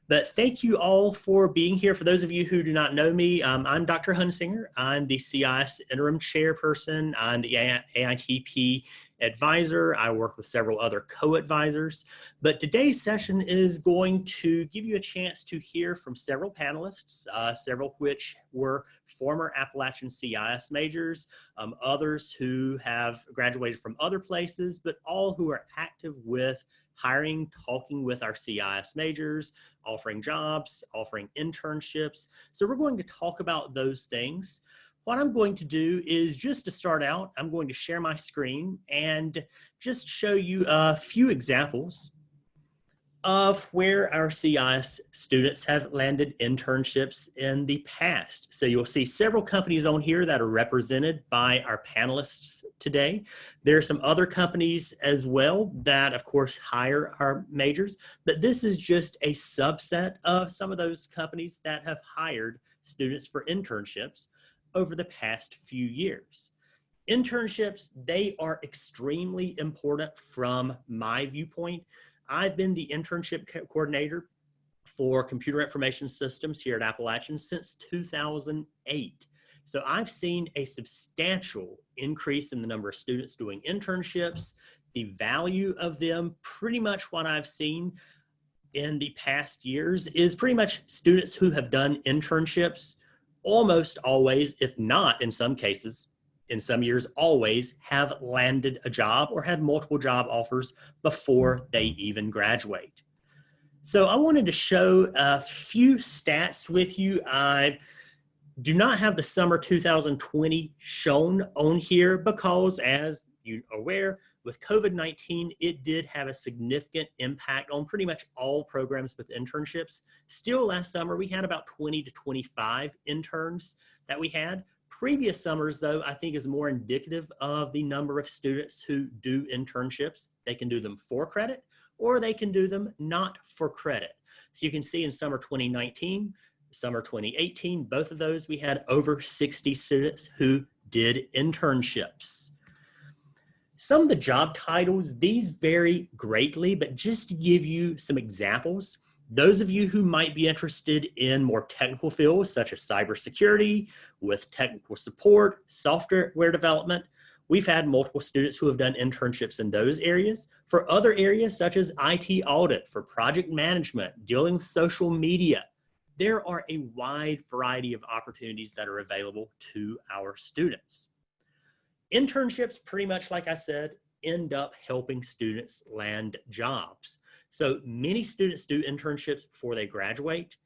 But thank you all for being here. For those of you who do not know me, I'm Dr. Hunsinger. I'm the CIS interim chairperson. I'm the AITP advisor. I work with several other co-advisors. But today's session is going to give you a chance to hear from several panelists, several of which were former Appalachian CIS majors, others who have graduated from other places, but all who are active with hiring, talking with our CIS majors, offering jobs, offering internships. So we're going to talk about those things. What I'm going to do is, just to start out, I'm going to share my screen and just show you a few examples of where our CIS students have landed internships in the past. So you'll see several companies on here that are represented by our panelists today. There are some other companies as well that, of course, hire our majors, but this is just a subset of some of those companies that have hired students for internships over the past few years. Internships, they are extremely important from my viewpoint. I've been the internship coordinator for computer information systems here at Appalachian since 2008. So I've seen a substantial increase in the number of students doing internships, the value of them. Pretty much what I've seen in the past years is pretty much students who have done internships almost always, if not in some cases, in some years always, have landed a job or had multiple job offers before they even graduate. So I wanted to show a few stats with you. I do not have the summer 2020 shown on here because, as you are aware, with COVID-19, it did have a significant impact on pretty much all programs with internships. Still, last summer, we had about 20 to 25 interns that we had. Previous summers, though, I think is more indicative of the number of students who do internships. They can do them for credit, or they can do them not for credit. So you can see in summer 2019, summer 2018, both of those, we had over 60 students who did internships. Some of the job titles, these vary greatly, but just to give you some examples, those of you who might be interested in more technical fields such as cybersecurity, with technical support, software development, we've had multiple students who have done internships in those areas. For other areas such as IT audit, for project management, dealing with social media, there are a wide variety of opportunities that are available to our students. Internships, pretty much like I said, end up helping students land jobs. So many students do internships before they graduate.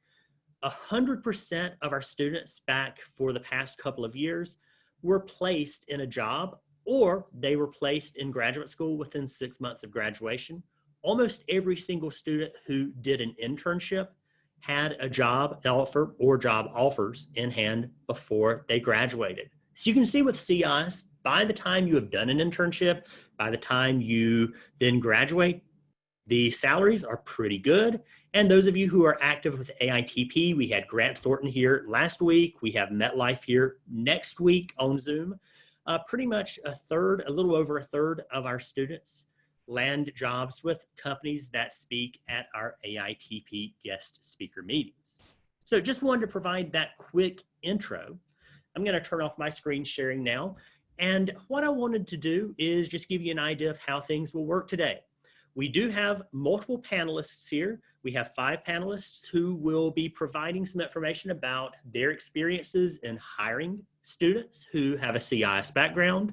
100% of our students back for the past couple of years were placed in a job, or they were placed in graduate school within 6 months of graduation. Almost every single student who did an internship had a job offer or job offers in hand before they graduated. So you can see with CIS, by the time you have done an internship, by the time you then graduate, the salaries are pretty good. And those of you who are active with AITP, we had Grant Thornton here last week. We have MetLife here next week on Zoom. Pretty much a little over a third of our students land jobs with companies that speak at our AITP guest speaker meetings. So just wanted to provide that quick intro. I'm going to turn off my screen sharing now. And what I wanted to do is just give you an idea of how things will work today. We do have multiple panelists here. We have 5 panelists who will be providing some information about their experiences in hiring students who have a CIS background.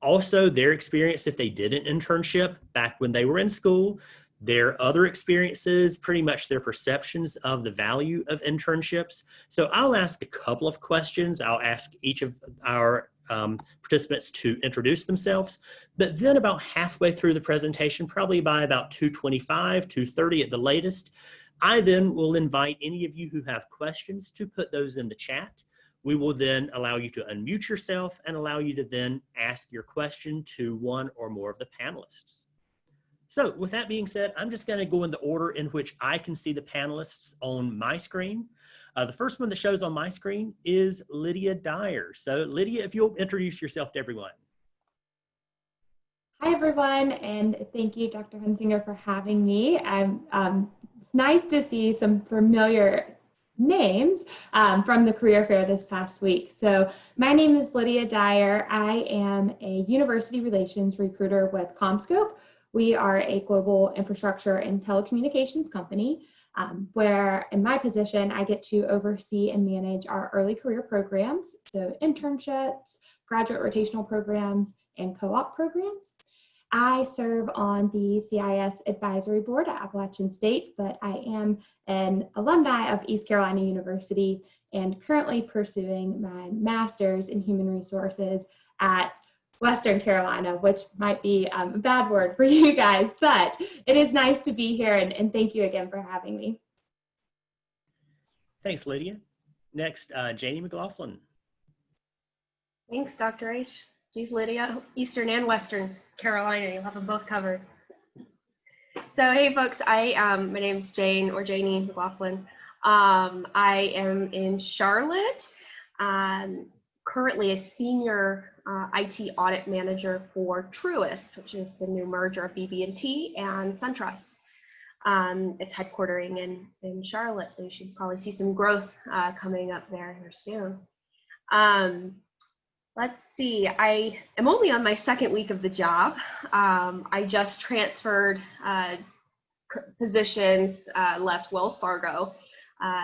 Also, their experience if they did an internship back when they were in school, their other experiences, pretty much their perceptions of the value of internships. So I'll ask a couple of questions. I'll ask each of our participants to introduce themselves, but then about halfway through the presentation, probably by about 2:25, 2:30 at the latest, I then will invite any of you who have questions to put those in the chat. We will then allow you to unmute yourself and allow you to then ask your question to one or more of the panelists. So with that being said, I'm just going to go in the order in which I can see the panelists on my screen. The first one that shows on my screen is Lydia Dyer. So Lydia, if you'll introduce yourself to everyone. Hi everyone, and thank you, Dr. Hunsinger, for having me. I'm It's nice to see some familiar names from the career fair this past week. So my name is Lydia Dyer. I am a university relations recruiter with CommScope. We are a global infrastructure and telecommunications company where in my position, I get to oversee and manage our early career programs. So internships, graduate rotational programs, and co-op programs. I serve on the CIS advisory board at Appalachian State, but I am an alumni of East Carolina University and currently pursuing my master's in human resources at Western Carolina, which might be a bad word for you guys, but it is nice to be here and thank you again for having me. Thanks, Lydia. Next, Janie McLaughlin. Thanks, Dr. H. Geez, Lydia, Eastern and Western Carolina, you'll have them both covered. So, hey folks, my name's Jane or Janie McLaughlin. I am in Charlotte, currently a senior IT audit manager for Truist, which is the new merger of BB&T and SunTrust. It's headquartering in Charlotte, so you should probably see some growth coming up there here soon. Let's see, I am only on my second week of the job. I just transferred positions, left Wells Fargo,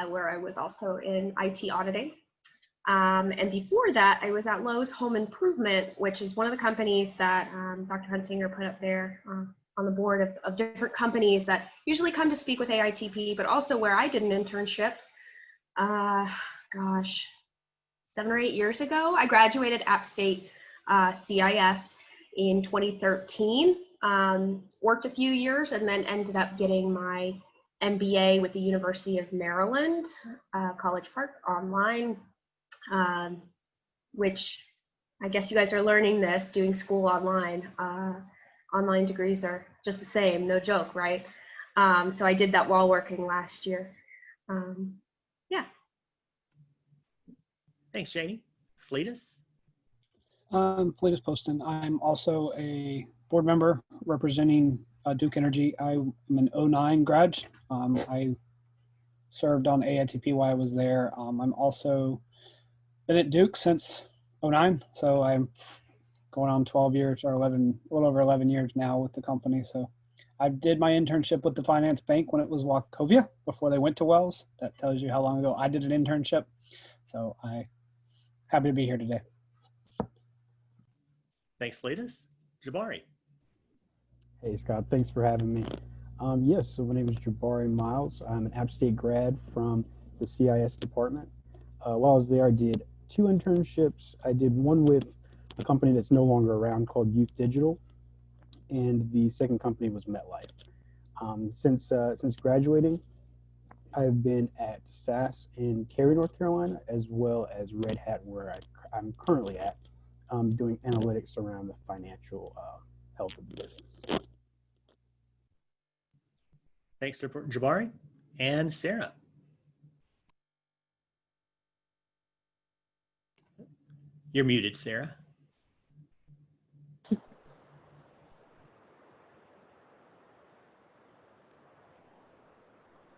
where I was also in IT auditing. And before that, I was at Lowe's Home Improvement, which is one of the companies that Dr. Hunsinger put up there on the board of different companies that usually come to speak with AITP, but also where I did an internship. Gosh, 7 or 8 years ago. I graduated App State CIS in 2013, worked a few years and then ended up getting my MBA with the University of Maryland, College Park online, which I guess you guys are learning this, doing school online. Online degrees are just the same, no joke, right? So I did that while working last year. Yeah. Thanks, Janie. Fletus? Fletus Poston. I'm also a board member representing Duke Energy. I'm an 09 grad. I served on AITP while I was there. I'm also been at Duke since 09, so I'm going on 12 years or 11, a little over 11 years now with the company. So I did my internship with the finance bank when it was Wachovia before they went to Wells. That tells you how long ago I did an internship. So I'm happy to be here today. Thanks, Fletus. Jabari? Hey, Scott, thanks for having me. Yes, so my name is Jabari Myles. I'm an App State grad from the CIS department. While I was there, I did 2 internships. I did one with a company that's no longer around called Youth Digital, and the second company was MetLife. Since graduating, I've been at SAS in Cary, North Carolina, as well as Red Hat, where I'm currently at, doing analytics around the financial health of the business. Thanks, Jabari. And Sarah? You're muted, Sarah.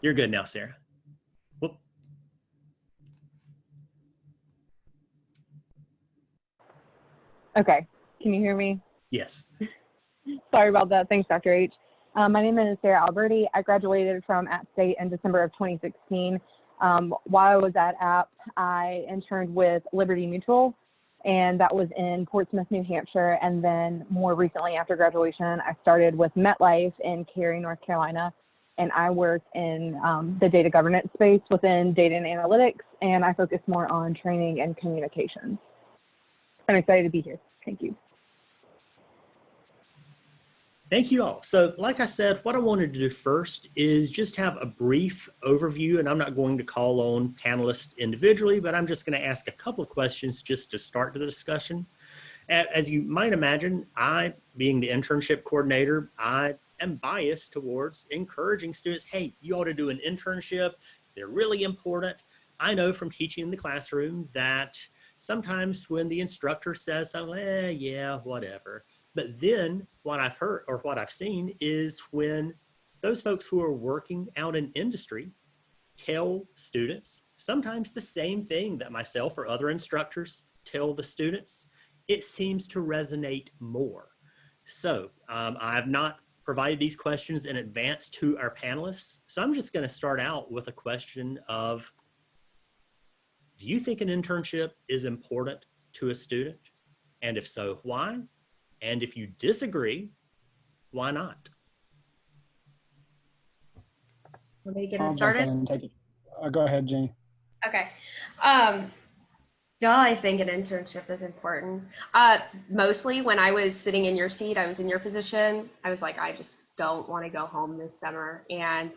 You're good now, Sarah. Whoop. Okay, can you hear me? Yes. Sorry about that. Thanks, Dr. H. My name is Sarah Alberti. I graduated from App State in December of 2016. While I was at App, I interned with Liberty Mutual, and that was in Portsmouth, New Hampshire. And then more recently, after graduation, I started with MetLife in Cary, North Carolina. And I work in the data governance space within data and analytics, and I focus more on training and communications. I'm excited to be here. Thank you. Thank you all. So like I said, what I wanted to do first is just have a brief overview, and I'm not going to call on panelists individually, but I'm just going to ask a couple of questions just to start the discussion. As you might imagine, I, being the internship coordinator, I am biased towards encouraging students, hey, you ought to do an internship. They're really important. I know from teaching in the classroom that sometimes when the instructor says something, yeah, whatever. But then what I've heard or what I've seen is when those folks who are working out in industry tell students sometimes the same thing that myself or other instructors tell the students. It seems to resonate more. So I have not provided these questions in advance to our panelists. So I'm just going to start out with a question of, do you think an internship is important to a student? And if so, why? And if you disagree, why not? Want me to get I'll it jump started? in and take it. Go ahead, Janie. Okay. Do I think an internship is important? Mostly when I was sitting in your seat, I was in your position, I was like, I just don't want to go home this summer. And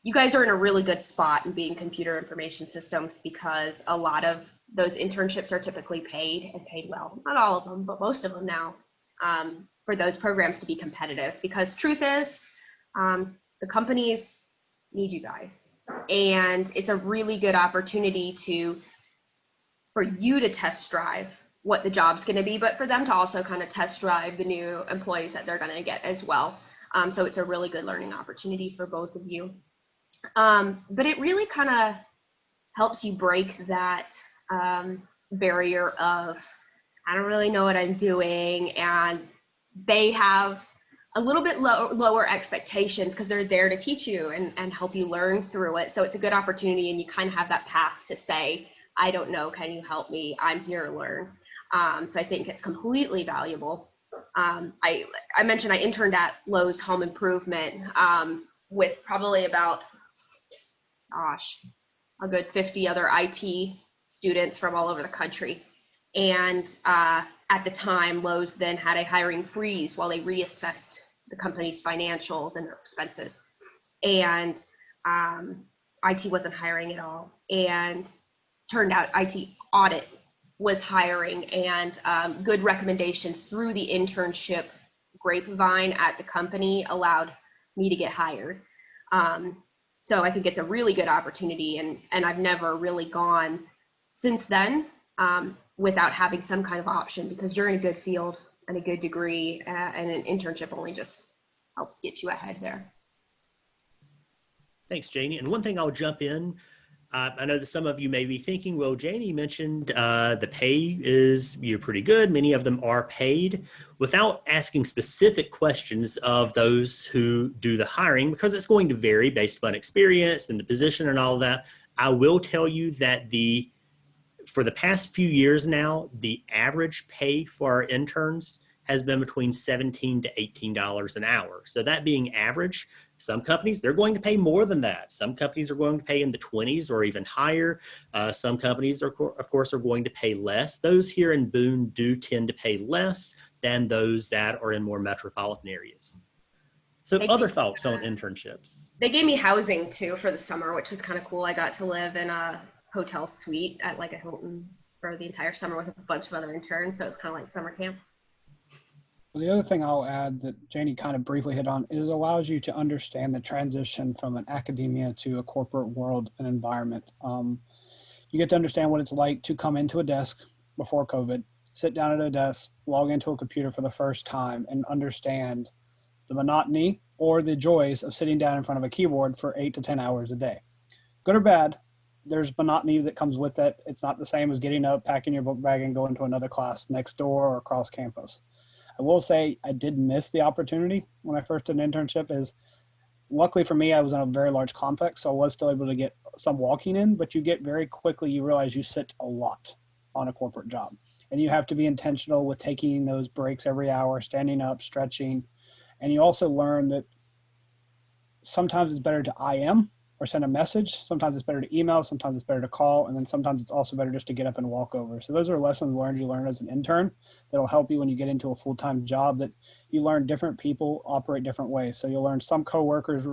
you guys are in a really good spot in being computer information systems, because a lot of those internships are typically paid, and paid well. Not all of them, but most of them now, for those programs to be competitive. Because truth is, the companies need you guys. And it's a really good opportunity for you to test drive what the job's going to be, but for them to also kind of test drive the new employees that they're going to get as well. So it's a really good learning opportunity for both of you. But it really kind of helps you break that barrier of, I don't really know what I'm doing, and they have a little bit lower expectations because they're there to teach you and help you learn through it. So it's a good opportunity, and you kind of have that path to say, I don't know, can you help me? I'm here to learn. So I think it's completely valuable. I mentioned I interned at Lowe's Home Improvement with probably about, a good 50 other IT students from all over the country. And at the time, Lowe's then had a hiring freeze while they reassessed the company's financials and their expenses. And IT wasn't hiring at all. And turned out IT audit was hiring, and good recommendations through the internship grapevine at the company allowed me to get hired. So I think it's a really good opportunity, and I've never really gone since then without having some kind of option, because you're in a good field and a good degree, and an internship only just helps get you ahead there. Thanks, Janie. And one thing I'll jump in, I know that some of you may be thinking, well, Janie mentioned the pay is pretty good. Many of them are paid, without asking specific questions of those who do the hiring, because it's going to vary based upon experience and the position and all of that. I will tell you that for the past few years now, the average pay for our interns has been between $17 to $18 an hour. So that being average, some companies, they're going to pay more than that. Some companies are going to pay in the 20s or even higher. Some companies, of course, are going to pay less. Those here in Boone do tend to pay less than those that are in more metropolitan areas. So other thoughts on internships? They gave me housing too for the summer, which was kind of cool. I got to live in a hotel suite at like a Hilton for the entire summer with a bunch of other interns. So it's kind of like summer camp. Well, the other thing I'll add that Janie kind of briefly hit on is allows you to understand the transition from an academia to a corporate world and environment. You get to understand what it's like to come into a desk before COVID, sit down at a desk, log into a computer for the first time, and understand the monotony or the joys of sitting down in front of a keyboard for 8 to 10 hours a day. Good or bad, there's monotony that comes with it. It's not the same as getting up, packing your book bag, and going to another class next door or across campus. I will say I did miss the opportunity when I first did an internship. Is luckily for me, I was in a very large complex, so I was still able to get some walking in, but you get very quickly, you realize you sit a lot on a corporate job, and you have to be intentional with taking those breaks every hour, standing up, stretching. And you also learn that sometimes it's better to IM or send a message. Sometimes it's better to email, sometimes it's better to call, and then sometimes it's also better just to get up and walk over. So those are lessons learned you learn as an intern that'll help you when you get into a full-time job, that you learn different people operate different ways. So you'll learn some coworkers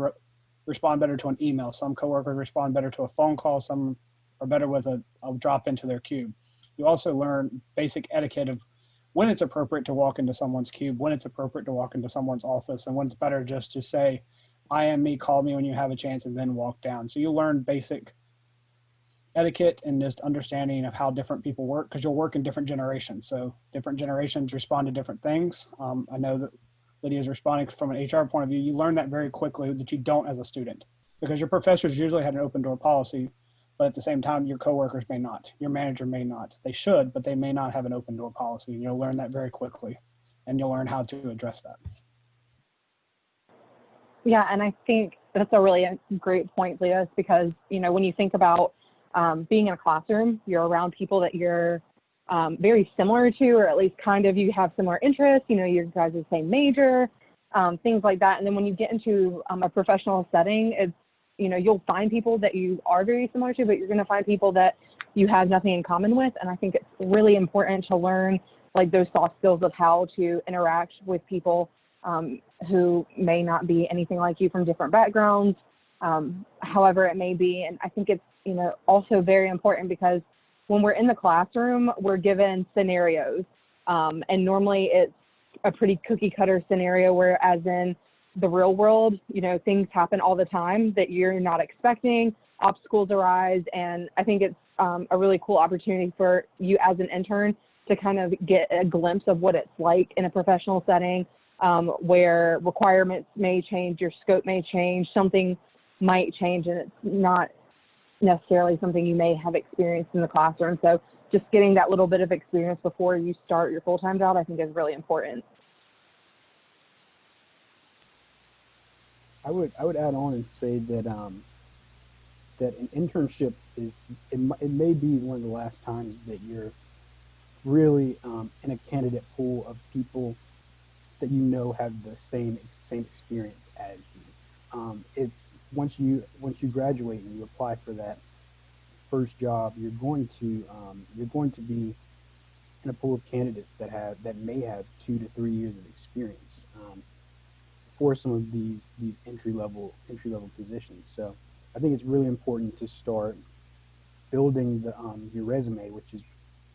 respond better to an email, some coworkers respond better to a phone call, some are better with a drop into their cube. You also learn basic etiquette of when it's appropriate to walk into someone's cube, when it's appropriate to walk into someone's office, and when it's better just to say, I am me, call me when you have a chance, and then walk down. So you'll learn basic etiquette and just understanding of how different people work, because you'll work in different generations. So different generations respond to different things. I know that Lydia is responding from an HR point of view, you learn that very quickly that you don't as a student, because your professors usually had an open door policy, but at the same time, your coworkers may not, your manager may not. They should, but they may not have an open door policy. And you'll learn that very quickly, and you'll learn how to address that. Yeah, and I think that's a really great point, Fletus, because, you know, when you think about being in a classroom, you're around people that you're very similar to, or at least kind of you have similar interests, you know, you guys are the same major, things like that. And then when you get into a professional setting, it's, you know, you'll find people that you are very similar to, but you're going to find people that you have nothing in common with. And I think it's really important to learn like those soft skills of how to interact with people who may not be anything like you, from different backgrounds, however it may be. And I think it's, you know, also very important because when we're in the classroom, we're given scenarios, and normally it's a pretty cookie cutter scenario, whereas in the real world, you know, things happen all the time that you're not expecting, obstacles arise, and I think it's a really cool opportunity for you as an intern to kind of get a glimpse of what it's like in a professional setting, where requirements may change, your scope may change, something might change, and it's not necessarily something you may have experienced in the classroom. So just getting that little bit of experience before you start your full-time job, I think is really important. I would add on and say that that an internship is, it may be one of the last times that you're really in a candidate pool of people that you know have the same experience as you. It's once you graduate and you apply for that first job, you're going to be in a pool of candidates that may have 2 to 3 years of experience for some of these entry level positions. So I think it's really important to start building your resume, which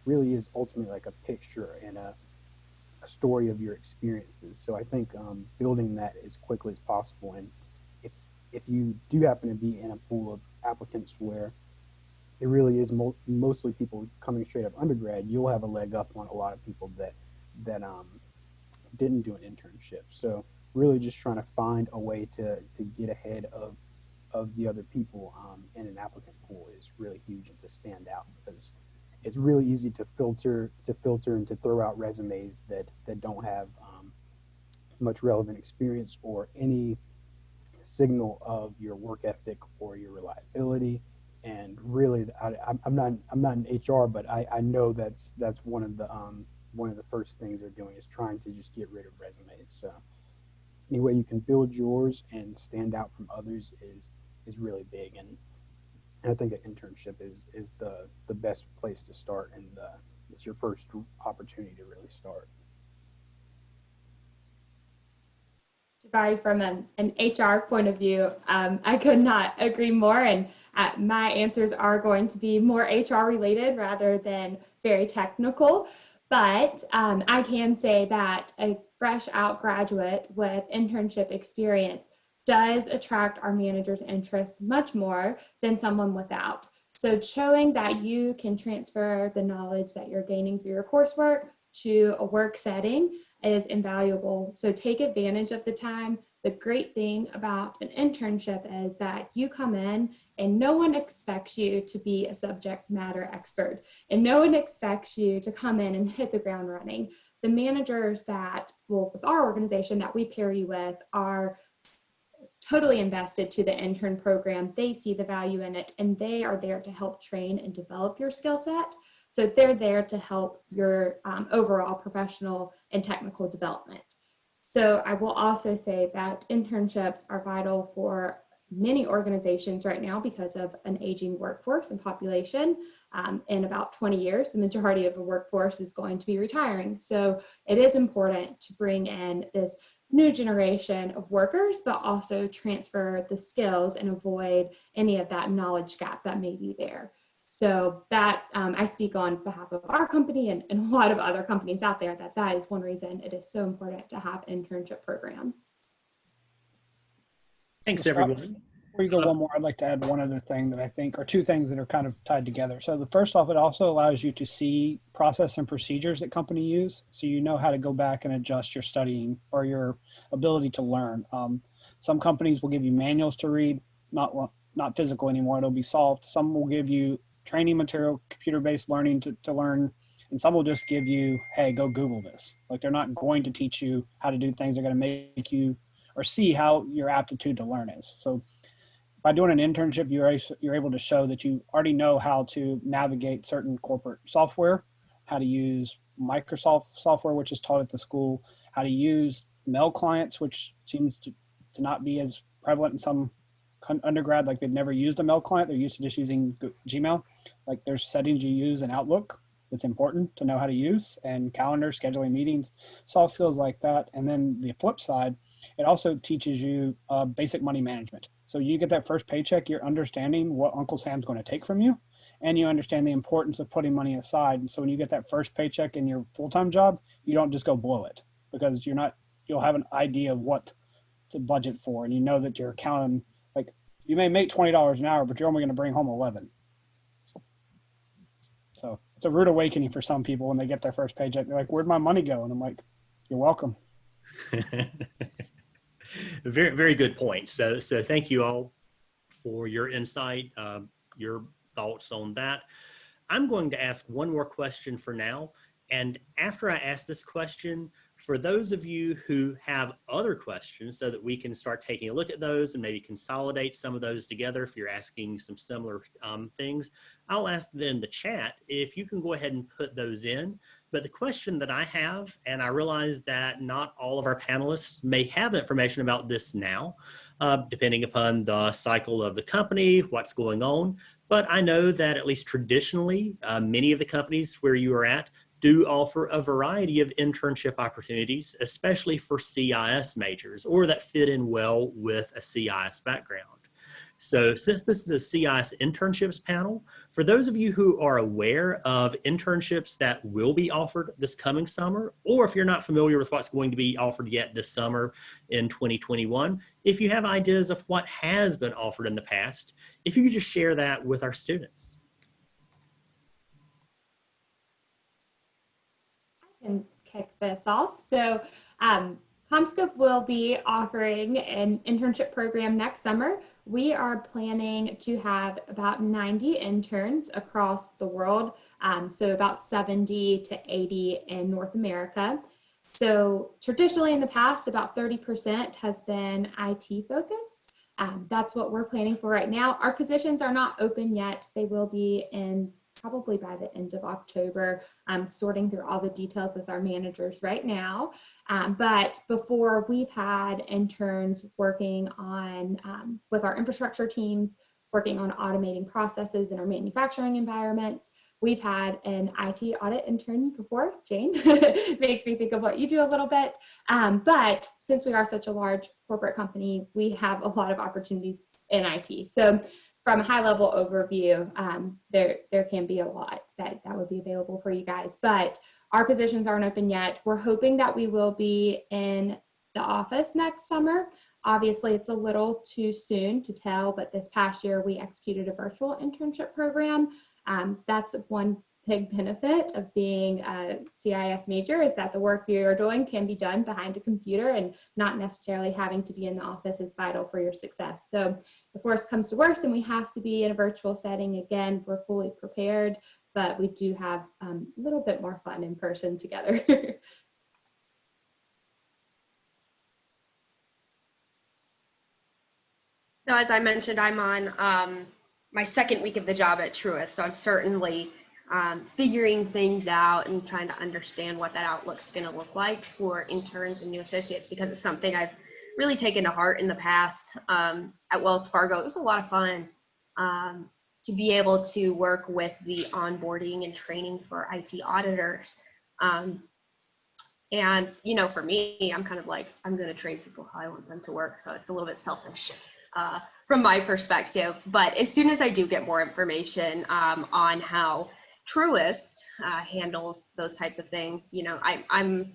really is ultimately like a picture and a story of your experiences. So I think building that as quickly as possible. And if you do happen to be in a pool of applicants where it really is mostly people coming straight up undergrad, you'll have a leg up on a lot of people that didn't do an internship. So really just trying to find a way to get ahead of the other people in an applicant pool is really huge, and to stand out, because it's really easy to filter and to throw out resumes that don't have much relevant experience or any signal of your work ethic or your reliability. And really, I'm not in HR, but I know that's one of the first things they're doing is trying to just get rid of resumes. So any way you can build yours and stand out from others is really big, and I think an internship is the best place to start, and it's your first opportunity to really start. Jabari, from an HR point of view, I could not agree more, and my answers are going to be more HR related rather than very technical. But I can say that a fresh out graduate with internship experience does attract our manager's interest much more than someone without. So showing that you can transfer the knowledge that you're gaining through your coursework to a work setting is invaluable. So take advantage of the time. The great thing about an internship is that you come in and no one expects you to be a subject matter expert, and no one expects you to come in and hit the ground running. The managers that, well, with our organization that we pair you with, are totally invested to the intern program. They see the value in it, and they are there to help train and develop your skill set. So they're there to help your overall professional and technical development. So I will also say that internships are vital for many organizations right now because of an aging workforce and population. In about 20 years, the majority of the workforce is going to be retiring. So it is important to bring in this new generation of workers, but also transfer the skills and avoid any of that knowledge gap that may be there. So that I speak on behalf of our company and a lot of other companies out there, that is one reason it is so important to have internship programs. Thanks, everyone. Before you go one more, I'd like to add one other thing that I think, or two things that are kind of tied together. So the first off, it also allows you to see process and procedures that company use. So you know how to go back and adjust your studying or your ability to learn. Some companies will give you manuals to read, not physical anymore, it'll be soft. Some will give you training material, computer-based learning to learn, and some will just give you, hey, go Google this. Like they're not going to teach you how to do things. They're going to make you or see how your aptitude to learn is. So by doing an internship, you're able to show that you already know how to navigate certain corporate software, how to use Microsoft software, which is taught at the school, how to use mail clients, which seems to not be as prevalent in some undergrad. Like they've never used a mail client. They're used to just using Gmail. Like there's settings you use in Outlook that's important to know how to use, and calendar, scheduling meetings, soft skills like that. And then the flip side, it also teaches you basic money management. So you get that first paycheck, you're understanding what Uncle Sam's going to take from you, and you understand the importance of putting money aside. And so when you get that first paycheck in your full-time job, you don't just go blow it, because you'll have an idea of what to budget for, and you know that you're counting, like you may make $20 an hour, but you're only going to bring home 11. So it's a rude awakening for some people when they get their first paycheck. They're like, where'd my money go? And I'm like, you're welcome. Very, very good point. So thank you all for your insight, your thoughts on that. I'm going to ask one more question for now. And after I ask this question, for those of you who have other questions so that we can start taking a look at those and maybe consolidate some of those together if you're asking some similar things, I'll ask them in the chat if you can go ahead and put those in. But the question that I have, and I realize that not all of our panelists may have information about this now, depending upon the cycle of the company, what's going on, but I know that at least traditionally, many of the companies where you are at do offer a variety of internship opportunities, especially for CIS majors or that fit in well with a CIS background. So since this is a CIS internships panel, for those of you who are aware of internships that will be offered this coming summer, or if you're not familiar with what's going to be offered yet this summer in 2021, if you have ideas of what has been offered in the past, if you could just share that with our students. And kick this off. So CommScope will be offering an internship program next summer. We are planning to have about 90 interns across the world, so about 70 to 80 in North America. So traditionally in the past, about 30% has been IT focused. That's what we're planning for right now. Our positions are not open yet. They will be in probably by the end of October. I'm sorting through all the details with our managers right now. But before, we've had interns working on, with our infrastructure teams, working on automating processes in our manufacturing environments. We've had an IT audit intern before, Jane. Makes me think of what you do a little bit. But since we are such a large corporate company, we have a lot of opportunities in IT. So from a high level overview, there can be a lot that would be available for you guys, but our positions aren't open yet. We're hoping that we will be in the office next summer. Obviously, it's a little too soon to tell, but this past year we executed a virtual internship program. That's one big benefit of being a CIS major, is that the work you're doing can be done behind a computer, and not necessarily having to be in the office is vital for your success. So if worst comes to worst and we have to be in a virtual setting again, we're fully prepared, but we do have a little bit more fun in person together. So as I mentioned, I'm on my second week of the job at Truist, so I'm certainly figuring things out and trying to understand what that outlook's going to look like for interns and new associates, because it's something I've really taken to heart in the past. At Wells Fargo, it was a lot of fun to be able to work with the onboarding and training for IT auditors. And, you know, for me, I'm kind of like, I'm going to train people how I want them to work. So it's a little bit selfish from my perspective. But as soon as I do get more information on how Truist handles those types of things, you know, I'm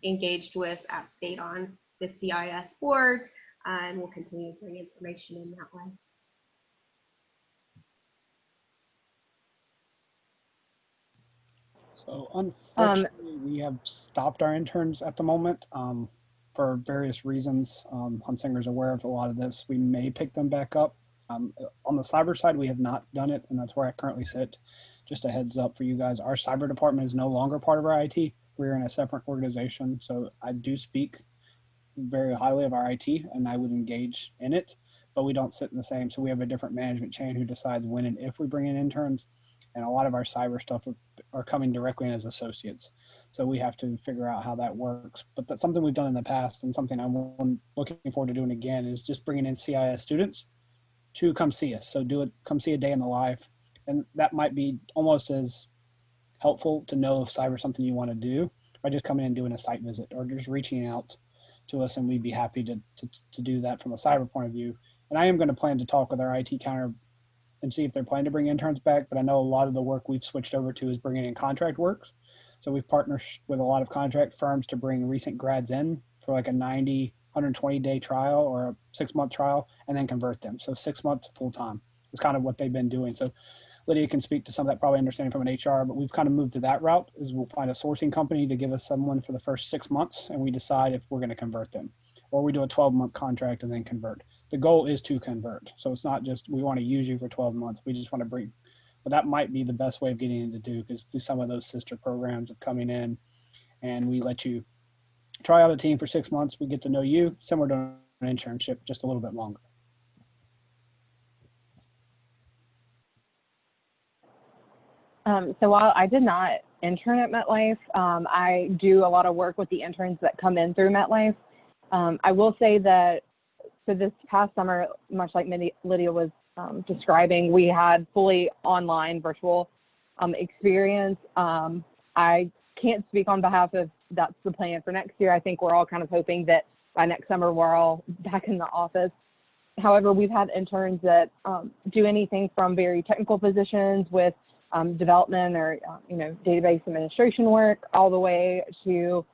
engaged with App State on the CIS board. and we'll continue to bring information in that way. So unfortunately, we have stopped our interns at the moment for various reasons. Hunsinger's aware of a lot of this. We may pick them back up. On the cyber side, we have not done it, and that's where I currently sit. Just a heads up for you guys, our cyber department is no longer part of our IT. We're in a separate organization, so I do speak very highly of our IT, and I would engage in it, but we don't sit in the same. So we have a different management chain who decides when and if we bring in interns, and a lot of our cyber stuff are coming directly in as associates. So we have to figure out how that works. But that's something we've done in the past, and something I'm looking forward to doing again is just bringing in CIS students to come see us. So come see a day in the life. And that might be almost as helpful to know if cyber is something you want to do by just coming in and doing a site visit or just reaching out to us, and we'd be happy to do that from a cyber point of view. And I am going to plan to talk with our IT counter and see if they're planning to bring interns back, but I know a lot of the work we've switched over to is bringing in contract works. So we've partnered with a lot of contract firms to bring recent grads in for like a 90, 120-day trial or a 6-month trial and then convert them. So 6 months full-time is kind of what they've been doing. So Lydia can speak to some of that, probably understanding from an HR, but we've kind of moved to that route is we'll find a sourcing company to give us someone for the first 6 months, and we decide if we're going to convert them, or we do a 12-month contract and then convert. The goal is to convert. So it's not just we want to use you for 12 months. We just want to bring, but that might be the best way of getting into Duke is through some of those sister programs of coming in, and we let you try out a team for 6 months. We get to know you, similar to an internship, just a little bit longer. So while I did not intern at MetLife, I do a lot of work with the interns that come in through MetLife. I will say that for this past summer, much like Lydia was describing, we had fully online virtual experience. I can't speak on behalf of that's the plan for next year. I think we're all kind of hoping that by next summer, we're all back in the office. However, we've had interns that do anything from very technical positions with development or database administration work, all the way to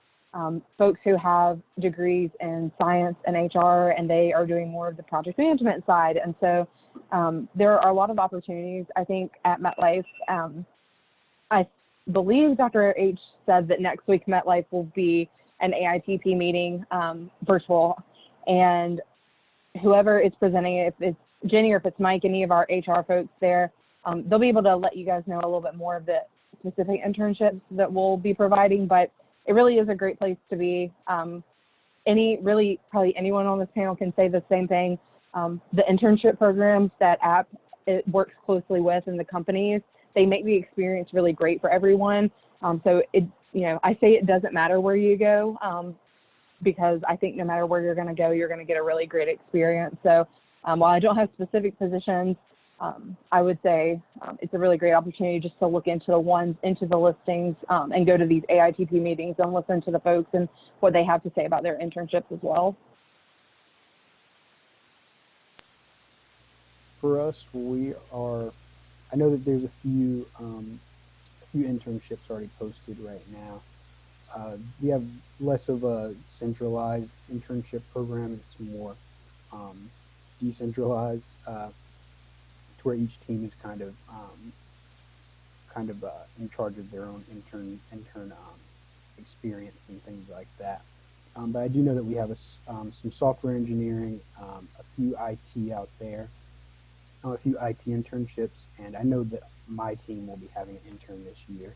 folks who have degrees in science and HR, and they are doing more of the project management side. And so there are a lot of opportunities, I think, at MetLife. I believe Dr. H said that next week MetLife will be an AITP meeting virtual, and whoever is presenting it, if it's Jenny or if it's Mike, any of our HR folks there, they'll be able to let you guys know a little bit more of the specific internships that we'll be providing, but it really is a great place to be. Probably anyone on this panel can say the same thing. The internship programs that it works closely with in the companies, they make the experience really great for everyone. So I say it doesn't matter where you go, because I think no matter where you're going to go, you're going to get a really great experience. So while I don't have specific positions, I would say it's a really great opportunity just to look into the listings and go to these AITP meetings and listen to the folks and what they have to say about their internships as well. For us, I know that there's a few internships already posted right now. We have less of a centralized internship program. It's more decentralized, to where each team is kind of in charge of their own intern experience and things like that. But I do know that we have some software engineering, a few IT out there, a few IT internships, and I know that my team will be having an intern this year.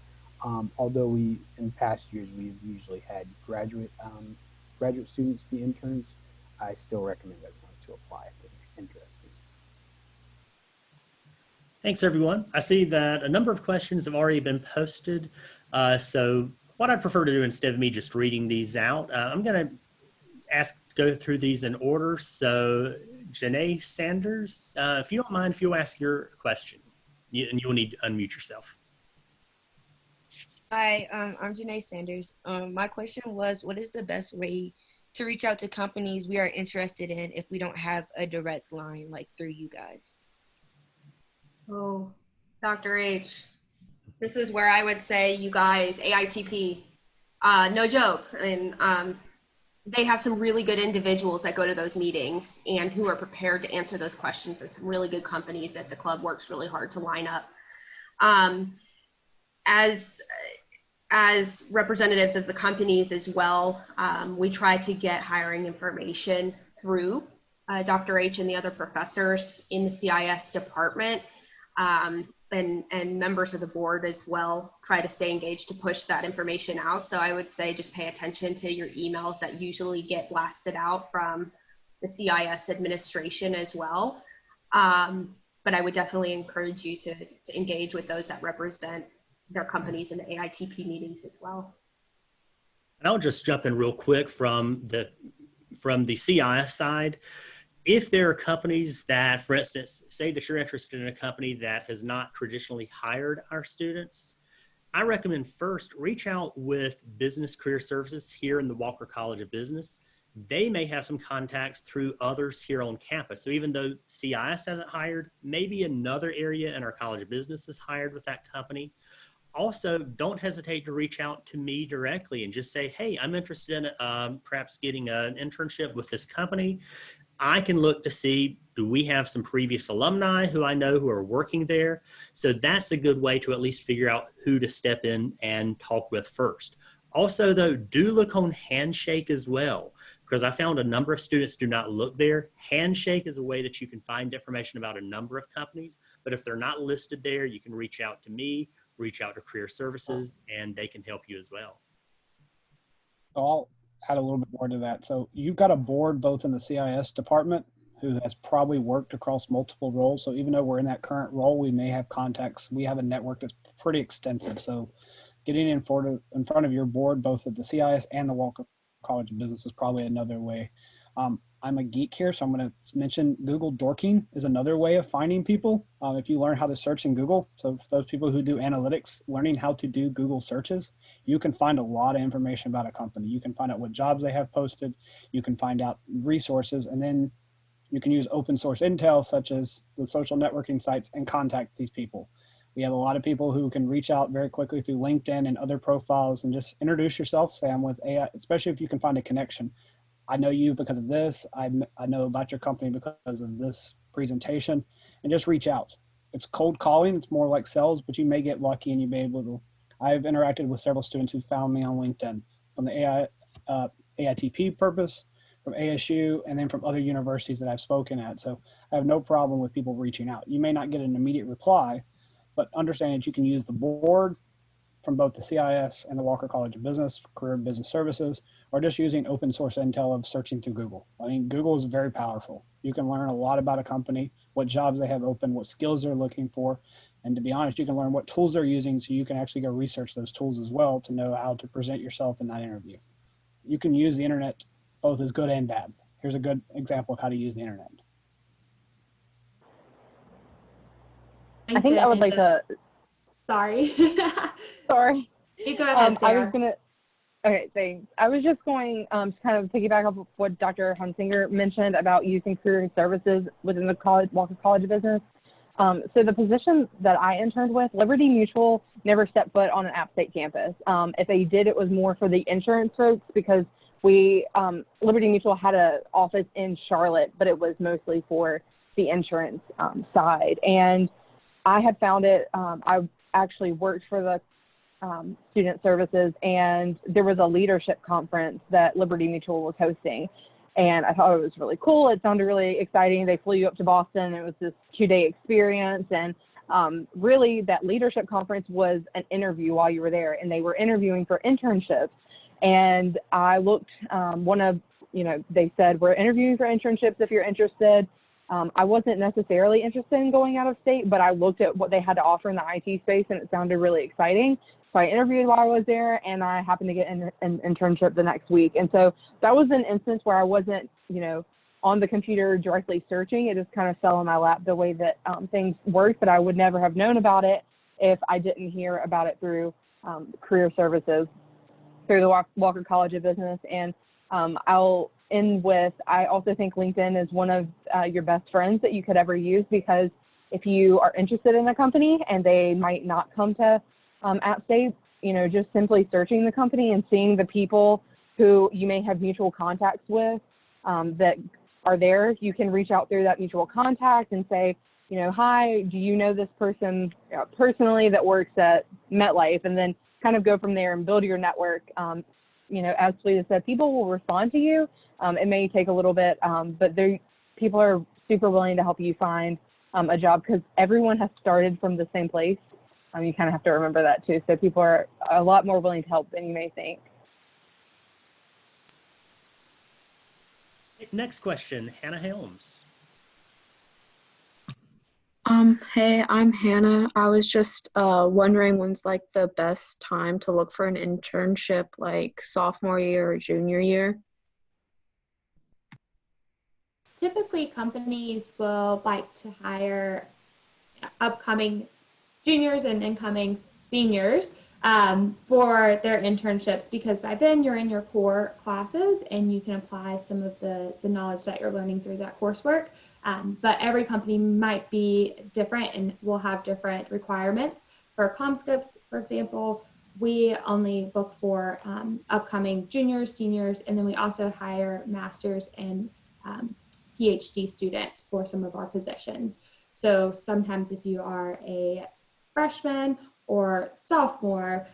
Although in past years we've usually had graduate students be interns, I still recommend everyone to apply if they're interested. Thanks, everyone. I see that a number of questions have already been posted. So what I prefer to do instead of me just reading these out, I'm going to go through these in order. So Janae Sanders, if you don't mind, if you'll ask your question, and you'll need to unmute yourself. Hi, I'm Janae Sanders. My question was, what is the best way to reach out to companies we are interested in if we don't have a direct line like through you guys? Oh, Dr. H, this is where I would say you guys, AITP, no joke. And they have some really good individuals that go to those meetings and who are prepared to answer those questions, and some really good companies that the club works really hard to line up. As representatives of the companies as well, we try to get hiring information through Dr. H and the other professors in the CIS department, and members of the board as well try to stay engaged to push that information out. So I would say just pay attention to your emails that usually get blasted out from the CIS administration as well. But I would definitely encourage you to engage with those that represent their companies in the AITP meetings as well. And I'll just jump in real quick from the CIS side. If there are companies that, for instance, say that you're interested in a company that has not traditionally hired our students, I recommend first reach out with Business Career Services here in the Walker College of Business. They may have some contacts through others here on campus. So even though CIS hasn't hired, maybe another area in our College of Business is hired with that company. Also, don't hesitate to reach out to me directly and just say, hey, I'm interested in perhaps getting an internship with this company. I can look to see, do we have some previous alumni who I know who are working there? So that's a good way to at least figure out who to step in and talk with first. Also, though, do look on Handshake as well, because I found a number of students do not look there. Handshake is a way that you can find information about a number of companies, but if they're not listed there, you can reach out to me, reach out to Career Services, and they can help you as well. I'll add a little bit more to that. So you've got a board both in the CIS department who has probably worked across multiple roles. So even though we're in that current role, we may have contacts. We have a network that's pretty extensive. So getting in front of your board, both at the CIS and the Walker College of Business, is probably another way. I'm a geek here, so I'm going to mention Google Dorking is another way of finding people. If you learn how to search in Google, so for those people who do analytics, learning how to do Google searches, you can find a lot of information about a company. You can find out what jobs they have posted. You can find out resources, and then you can use open source intel, such as the social networking sites, and contact these people. We have a lot of people who can reach out very quickly through LinkedIn and other profiles and just introduce yourself, say I'm with AI, especially if you can find a connection. I know you because of this. I know about your company because of this presentation, and just reach out. It's cold calling. It's more like sales, but you may get lucky and you may be able to. I've interacted with several students who found me on LinkedIn from the AITP purpose, from ASU, and then from other universities that I've spoken at. So I have no problem with people reaching out. You may not get an immediate reply, but understand that you can use the board from both the CIS and the Walker College of Business, Career Business Services, or just using open source intel of searching through Google. I mean, Google is very powerful. You can learn a lot about a company, what jobs they have open, what skills they're looking for. And to be honest, you can learn what tools they're using, so you can actually go research those tools as well to know how to present yourself in that interview. You can use the internet both as good and bad. Here's a good example of how to use the internet. I think I would like to. Sorry. Sorry. You go ahead, Sarah. Okay, thanks. I was just going to kind of piggyback off of what Dr. Hunsinger mentioned about using career services within the Walker College of Business. So the position that I interned with, Liberty Mutual never stepped foot on an App State campus. If they did, it was more for the insurance folks, because Liberty Mutual had an office in Charlotte, but it was mostly for the insurance side. And I had found it, I actually worked for the student services, and there was a leadership conference that Liberty Mutual was hosting. And I thought it was really cool. It sounded really exciting. They flew you up to Boston. It was this 2-day experience. And really that leadership conference was an interview while you were there, and they were interviewing for internships. And I looked, they said, we're interviewing for internships if you're interested. I wasn't necessarily interested in going out of state, but I looked at what they had to offer in the IT space, and it sounded really exciting. So I interviewed while I was there, and I happened to get an internship the next week. And so that was an instance where I wasn't, on the computer directly searching. It just kind of fell in my lap the way that things worked, but I would never have known about it if I didn't hear about it through career services, through the Walker College of Business. And I'll end with, I also think LinkedIn is one of your best friends that you could ever use, because if you are interested in a company and they might not come to App State, just simply searching the company and seeing the people who you may have mutual contacts with that are there. You can reach out through that mutual contact and say, you know, hi, do you know this person personally that works at MetLife? And then kind of go from there and build your network. You know, as Fletus said, people will respond to you. It may take a little bit, but people are super willing to help you find a job because everyone has started from the same place. You kind of have to remember that too. So people are a lot more willing to help than you may think. Next question, Hannah Helms. Hey, I'm Hannah. I was just wondering when's like the best time to look for an internship, like sophomore year or junior year? Typically, companies will like to hire upcoming juniors and incoming seniors for their internships, because by then you're in your core classes and you can apply some of the knowledge that you're learning through that coursework. But every company might be different and will have different requirements. For CommScopes, for example, we only look for upcoming juniors, seniors, and then we also hire masters and PhD students for some of our positions. So sometimes if you are a freshman or sophomore,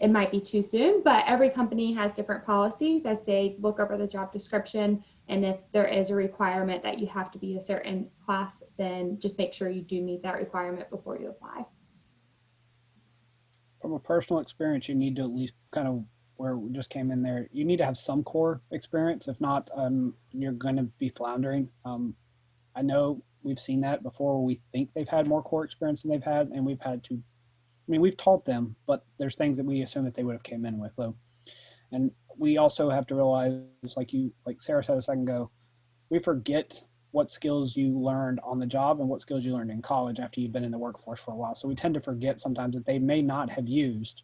it might be too soon, but every company has different policies. I say look over the job description, and if there is a requirement that you have to be a certain class, then just make sure you do meet that requirement before you apply. From a personal experience, you need to at least kind of where we just came in there, you need to have some core experience. If not, you're going to be floundering. I know we've seen that before. We think they've had more core experience than they've had, and we've had to, I mean, we've taught them, but there's things that we assume that they would have came in with though. And we also have to realize, like Sarah said a second ago, we forget what skills you learned on the job and what skills you learned in college after you've been in the workforce for a while. So we tend to forget sometimes that they may not have used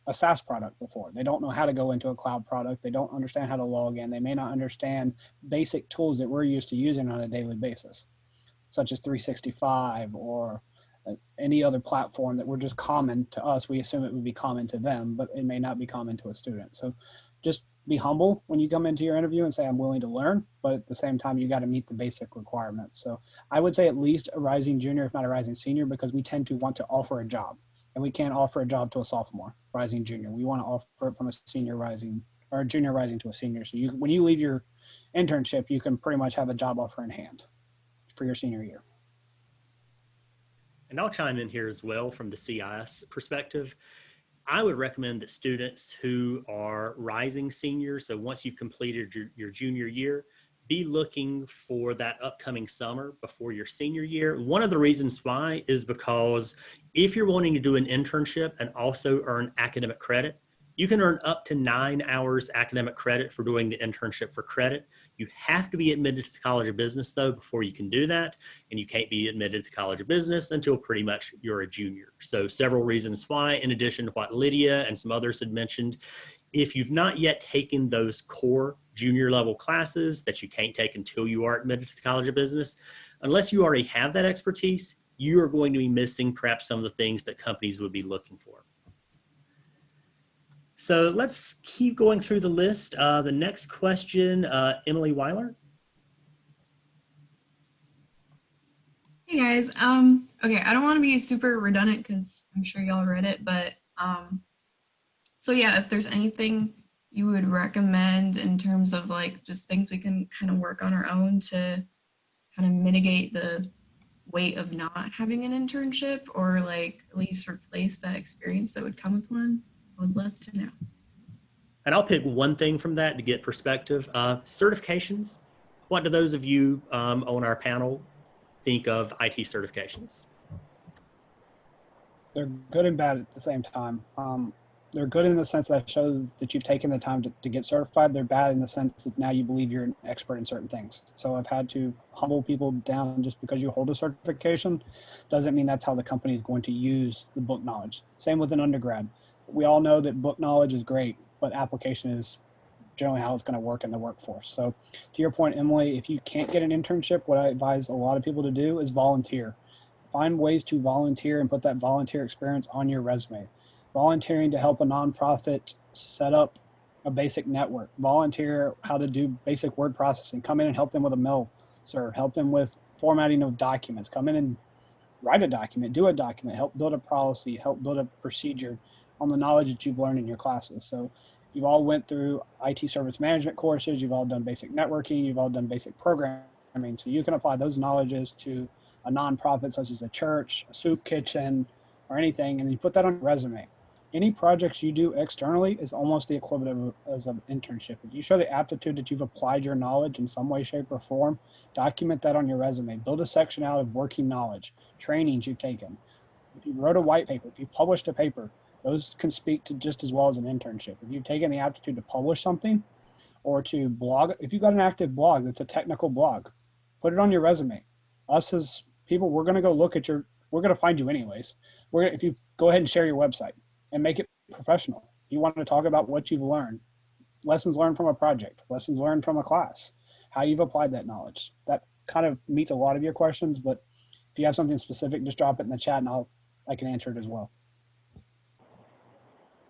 a SaaS product before. They don't know how to go into a cloud product. They don't understand how to log in. They may not understand basic tools that we're used to using on a daily basis, such as 365 or any other platform that were just common to us. We assume it would be common to them, but it may not be common to a student. So just be humble when you come into your interview and say, I'm willing to learn, but at the same time, you got to meet the basic requirements. So I would say at least a rising junior, if not a rising senior, because we tend to want to offer a job, and we can't offer a job to a sophomore rising junior. We want to offer it from a senior rising or a junior rising to a senior. So when you leave your internship, you can pretty much have a job offer in hand for your senior year. And I'll chime in here as well from the CIS perspective. I would recommend that students who are rising seniors, so once you've completed your junior year, be looking for that upcoming summer before your senior year. One of the reasons why is because if you're wanting to do an internship and also earn academic credit, you can earn up to 9 hours academic credit for doing the internship for credit. You have to be admitted to the College of Business though before you can do that. And you can't be admitted to the College of Business until pretty much you're a junior. So several reasons why, in addition to what Lydia and some others had mentioned, if you've not yet taken those core junior level classes that you can't take until you are admitted to the College of Business, unless you already have that expertise, you are going to be missing perhaps some of the things that companies would be looking for. So let's keep going through the list. The next question, Emily Weiler. Hey guys, okay, I don't want to be super redundant because I'm sure y'all read it, but so yeah, if there's anything you would recommend in terms of like just things we can kind of work on our own to kind of mitigate the weight of not having an internship, or like at least replace that experience that would come with one, I would love to know. And I'll pick one thing from that to get perspective. Certifications. What do those of you on our panel think of IT certifications? They're good and bad at the same time. They're good in the sense that show that you've taken the time to get certified. They're bad in the sense that now you believe you're an expert in certain things. So I've had to humble people down. Just because you hold a certification doesn't mean that's how the company is going to use the book knowledge. Same with an undergrad. We all know that book knowledge is great, but application is generally how it's going to work in the workforce. So to your point, Emily, if you can't get an internship, what I advise a lot of people to do is volunteer. Find ways to volunteer and put that volunteer experience on your resume. Volunteering to help a nonprofit set up a basic network, volunteer how to do basic word processing, come in and help them with a mail serve, help them with formatting of documents, come in and write a document, do a document, help build a policy, help build a procedure on the knowledge that you've learned in your classes. So you've all went through IT service management courses, you've all done basic networking, you've all done basic programming. So you can apply those knowledges to a nonprofit such as a church, a soup kitchen, or anything, and you put that on your resume. Any projects you do externally is almost the equivalent of an internship. If you show the aptitude that you've applied your knowledge in some way, shape, or form, document that on your resume. Build a section out of working knowledge, trainings you've taken. If you wrote a white paper, if you published a paper, those can speak to just as well as an internship. If you've taken the aptitude to publish something or to blog, if you've got an active blog that's a technical blog, put it on your resume. Us as people, we're going to go look at we're going to find you anyways. If you go ahead and share your website and make it professional. You want to talk about what you've learned, lessons learned from a project, lessons learned from a class, how you've applied that knowledge. That kind of meets a lot of your questions, but if you have something specific, just drop it in the chat and I can answer it as well.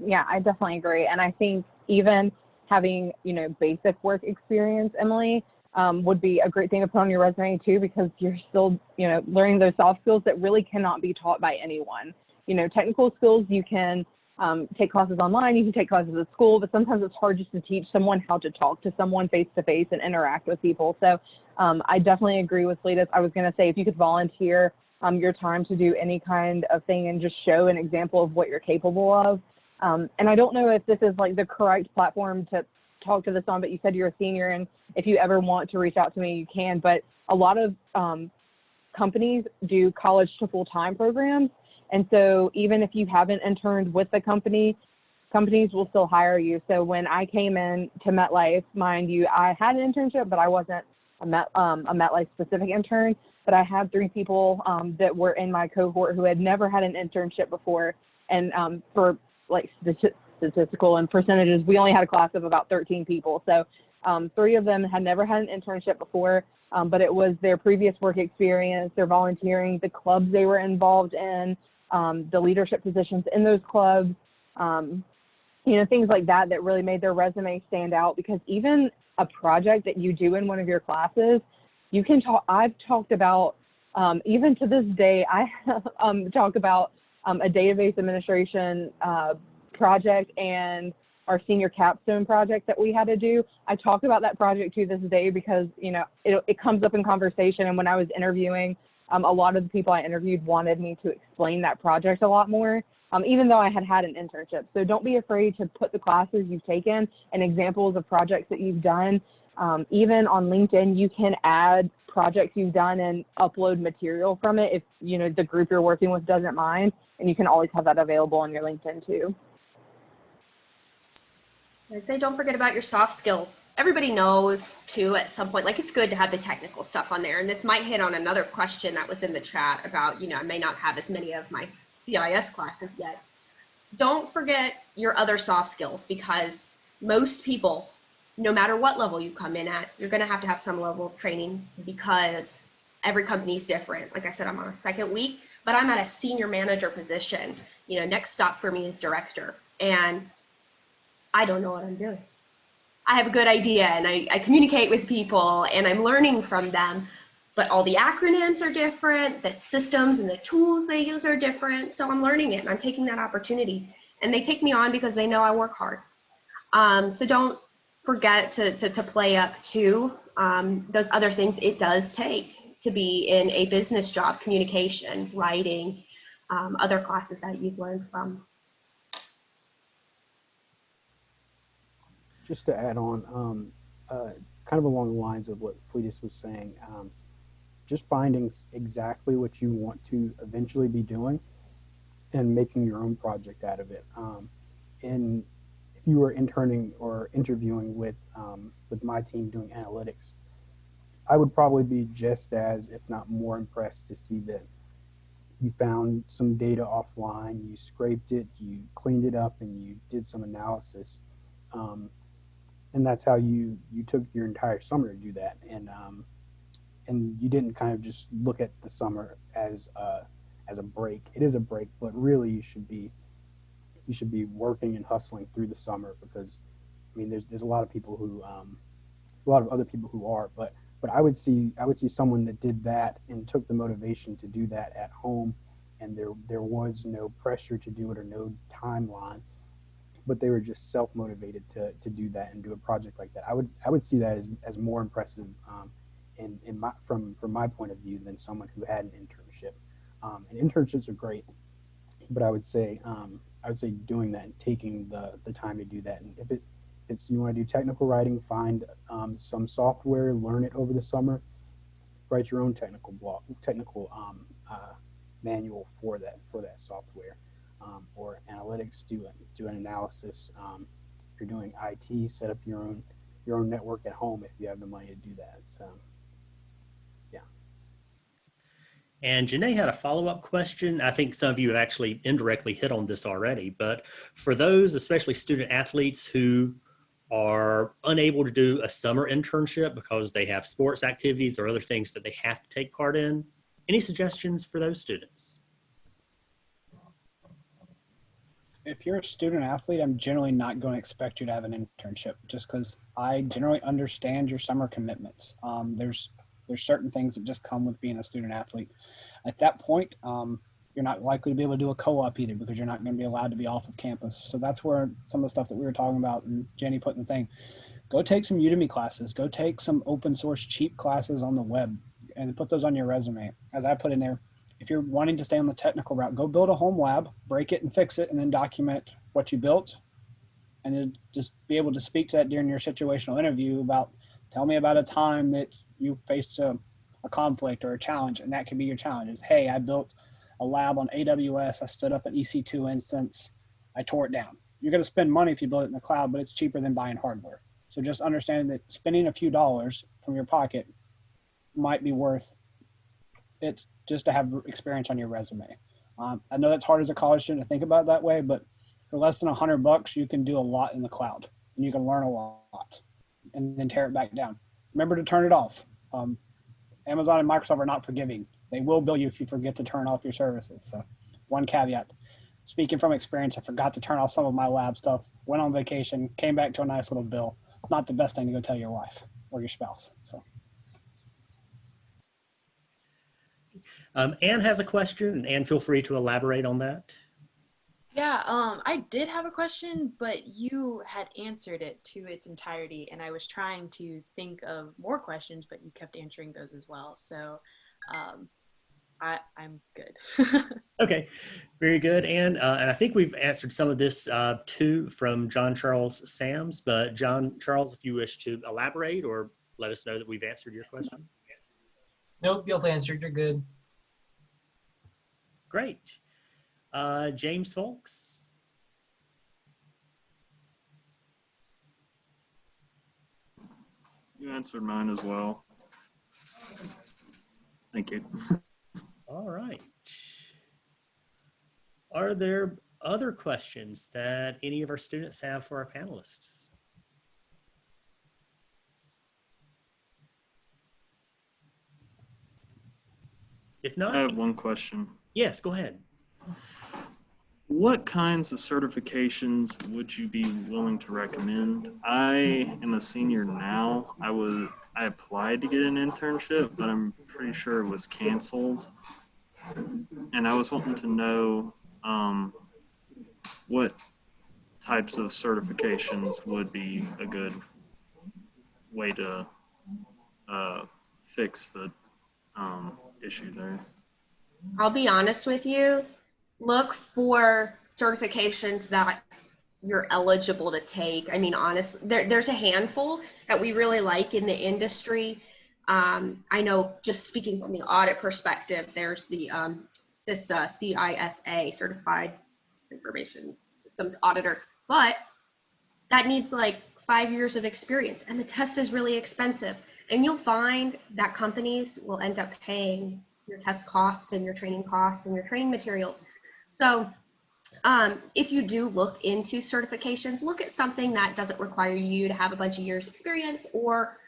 Yeah, I definitely agree. And I think even having, basic work experience, Emily, would be a great thing to put on your resume too, because you're still, learning those soft skills that really cannot be taught by anyone. Technical skills, you can take classes online, you can take classes at school, but sometimes it's hard just to teach someone how to talk to someone face to face and interact with people. So I definitely agree with Fletus. I was going to say, if you could volunteer your time to do any kind of thing and just show an example of what you're capable of. And I don't know if this is like the correct platform to talk to this on, but you said you're a senior, and if you ever want to reach out to me, you can. But a lot of companies do college to full-time programs. And so even if you haven't interned with the company, companies will still hire you. So when I came in to MetLife, mind you, I had an internship, but I wasn't a MetLife specific intern. But I had 3 people that were in my cohort who had never had an internship before. And for like statistical and percentages, we only had a class of about 13 people. So 3 of them had never had an internship before, but it was their previous work experience, their volunteering, the clubs they were involved in, the leadership positions in those clubs, things like that that really made their resume stand out. Because even a project that you do in one of your classes, you can talk. I've talked about, even to this day, I talk about a database administration project and our senior capstone project that we had to do. I talk about that project to this day because, it comes up in conversation. And when I was interviewing, a lot of the people I interviewed wanted me to explain that project a lot more, even though I had had an internship. So don't be afraid to put the classes you've taken and examples of projects that you've done. Even on LinkedIn, you can add projects you've done and upload material from it if, the group you're working with doesn't mind. And you can always have that available on your LinkedIn too. They don't forget about your soft skills. Everybody knows too at some point, like it's good to have the technical stuff on there. And this might hit on another question that was in the chat about, I may not have as many of my CIS classes yet. Don't forget your other soft skills, because most people, no matter what level you come in at, you're going to have some level of training, because every company is different. Like I said, I'm on a 2nd week, but I'm at a senior manager position. Next stop for me is director. And I don't know what I'm doing. I have a good idea and I communicate with people and I'm learning from them, but all the acronyms are different, the systems and the tools they use are different. So I'm learning it and I'm taking that opportunity, and they take me on because they know I work hard. So don't forget to play up to those other things it does take to be in a business job: communication, writing, other classes that you've learned from. Just to add on, kind of along the lines of what Fletus was saying, just finding exactly what you want to eventually be doing and making your own project out of it. And if you were interning or interviewing with my team doing analytics, I would probably be just as, if not more, impressed to see that you found some data offline, you scraped it, you cleaned it up, and you did some analysis. And that's how you took your entire summer to do that. And you didn't kind of just look at the summer as a break. It is a break, but really you should be working and hustling through the summer, because I mean, there's a lot of people who, a lot of other people who are, but I would see someone that did that and took the motivation to do that at home, and there was no pressure to do it or no timeline, but they were just self-motivated to do that and do a project like that. I would see that as more impressive, from my point of view, than someone who had an internship. And internships are great, but I would say doing that and taking the time to do that. And if it's you want to do technical writing, find some software, learn it over the summer, write your own technical manual for that software, or analytics, do an analysis. If you're doing IT, set up your own network at home if you have the money to do that. So, yeah. And Janae had a follow-up question. I think some of you have actually indirectly hit on this already, but for those, especially student athletes who are unable to do a summer internship because they have sports activities or other things that they have to take part in, any suggestions for those students? If you're a student athlete, I'm generally not going to expect you to have an internship, just because I generally understand your summer commitments. There's certain things that just come with being a student athlete. At that point, you're not likely to be able to do a co-op either, because you're not going to be allowed to be off of campus. So that's where some of the stuff that we were talking about and Jenny put in the thing, go take some Udemy classes, go take some open source cheap classes on the web and put those on your resume. As I put in there, if you're wanting to stay on the technical route, go build a home lab, break it and fix it, and then document what you built. And then just be able to speak to that during your situational interview about, tell me about a time that you faced a conflict or a challenge, and that could be your challenge. Is, hey, I built a lab on AWS, I stood up an EC2 instance, I tore it down. You're going to spend money if you build it in the cloud, but it's cheaper than buying hardware. So just understanding that spending a few dollars from your pocket might be worth it just to have experience on your resume. I know that's hard as a college student to think about it that way, but for less than $100, you can do a lot in the cloud, and you can learn a lot and then tear it back down. Remember to turn it off. Amazon and Microsoft are not forgiving. They will bill you if you forget to turn off your services. So one caveat. Speaking from experience, I forgot to turn off some of my lab stuff, went on vacation, came back to a nice little bill. Not the best thing to go tell your wife or your spouse. So. Anne has a question, and Anne, feel free to elaborate on that. Yeah, I did have a question, but you had answered it to its entirety, and I was trying to think of more questions, but you kept answering those as well. So I'm good. Okay, very good, Anne. And I think we've answered some of this too from John Charles Sams, but John Charles, if you wish to elaborate or let us know that we've answered your question. Nope, you've answered, you're good. Great. James Folks. You answered mine as well. Thank you. All right. Are there other questions that any of our students have for our panelists? If not, I have one question. Yes, go ahead. What kinds of certifications would you be willing to recommend? I am a senior now. I applied to get an internship, but I'm pretty sure it was canceled. And I was wanting to know what types of certifications would be a good way to fix the issue there. I'll be honest with you, look for certifications that you're eligible to take. I mean, honestly, there's a handful that we really like in the industry. I know, just speaking from the audit perspective, there's the CISA, CISA, Certified Information Systems Auditor, but that needs like 5 years of experience, and the test is really expensive. And you'll find that companies will end up paying your test costs and your training costs and your training materials. So if you do look into certifications, look at something that doesn't require you to have a bunch of years experience or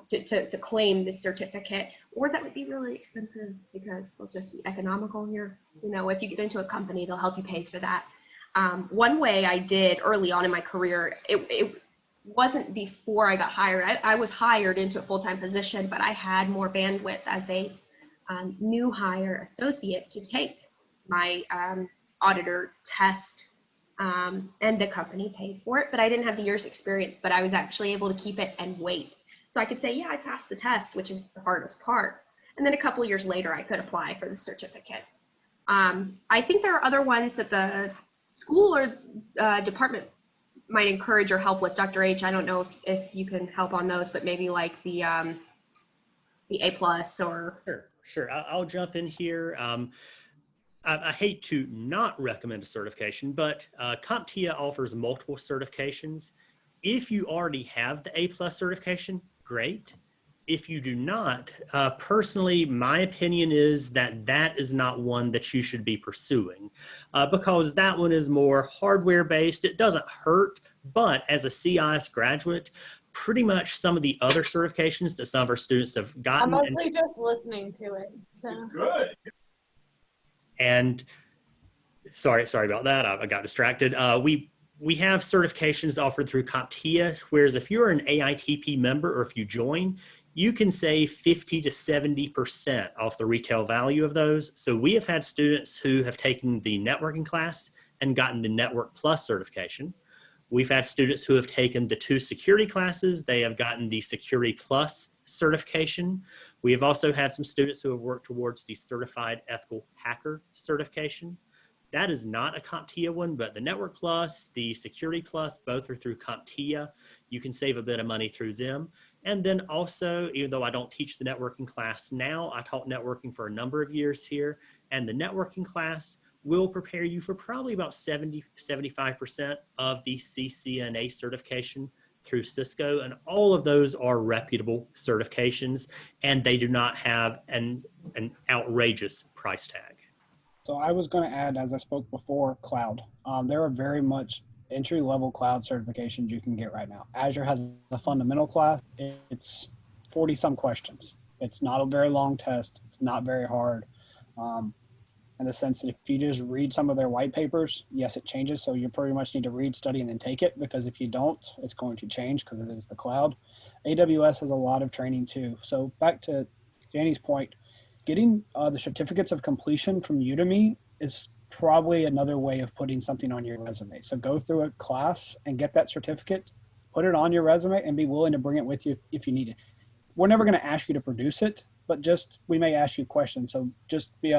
to claim this certificate, or that would be really expensive, because let's just be economical here. You know, if you get into a company, they'll help you pay for that. One way I did early on in my career, wasn't before I got hired. I was hired into a full-time position, but I had more bandwidth as a new hire associate to take my auditor test, and the company paid for it, but I didn't have the year's experience, but I was actually able to keep it and wait. So I could say, yeah, I passed the test, which is the hardest part. And then a couple of years later, I could apply for the certificate. I think there are other ones that the school or department might encourage or help with. Dr. H, I don't know if you can help on those, but maybe like the A+ or. Sure. I'll jump in here. I hate to not recommend a certification, but CompTIA offers multiple certifications. If you already have the A+ certification, great. If you do not, personally, my opinion is that that is not one that you should be pursuing because that one is more hardware based. It doesn't hurt, but as a CIS graduate, pretty much some of the other certifications that some of our students have gotten. I'm mostly just listening to it. So. Good. And sorry about that. I got distracted. We have certifications offered through CompTIA, whereas if you're an AITP member or if you join, you can save 50 to 70% off the retail value of those. So we have had students who have taken the networking class and gotten the Network Plus certification. We've had students who have taken the 2 security classes. They have gotten the Security Plus certification. We have also had some students who have worked towards the Certified Ethical Hacker certification. That is not a CompTIA one, but the Network Plus, the Security Plus, both are through CompTIA. You can save a bit of money through them. And then also, even though I don't teach the networking class now, I taught networking for a number of years here, and the networking class will prepare you for probably about 75% of the CCNA certification through Cisco, and all of those are reputable certifications, and they do not have an outrageous price tag. So I was going to add, as I spoke before, cloud. There are very much entry-level cloud certifications you can get right now. Azure has a fundamental class. It's 40-some questions. It's not a very long test. It's not very hard. In the sense that if you just read some of their white papers, yes, it changes. So you pretty much need to read, study, and then take it, because if you don't, it's going to change because it is the cloud. AWS has a lot of training too. So back to Janie's point, getting the certificates of completion from Udemy is probably another way of putting something on your resume. So go through a class and get that certificate, put it on your resume, and be willing to bring it with you if you need it. We're never going to ask you to produce it, but just we may ask you questions. So just be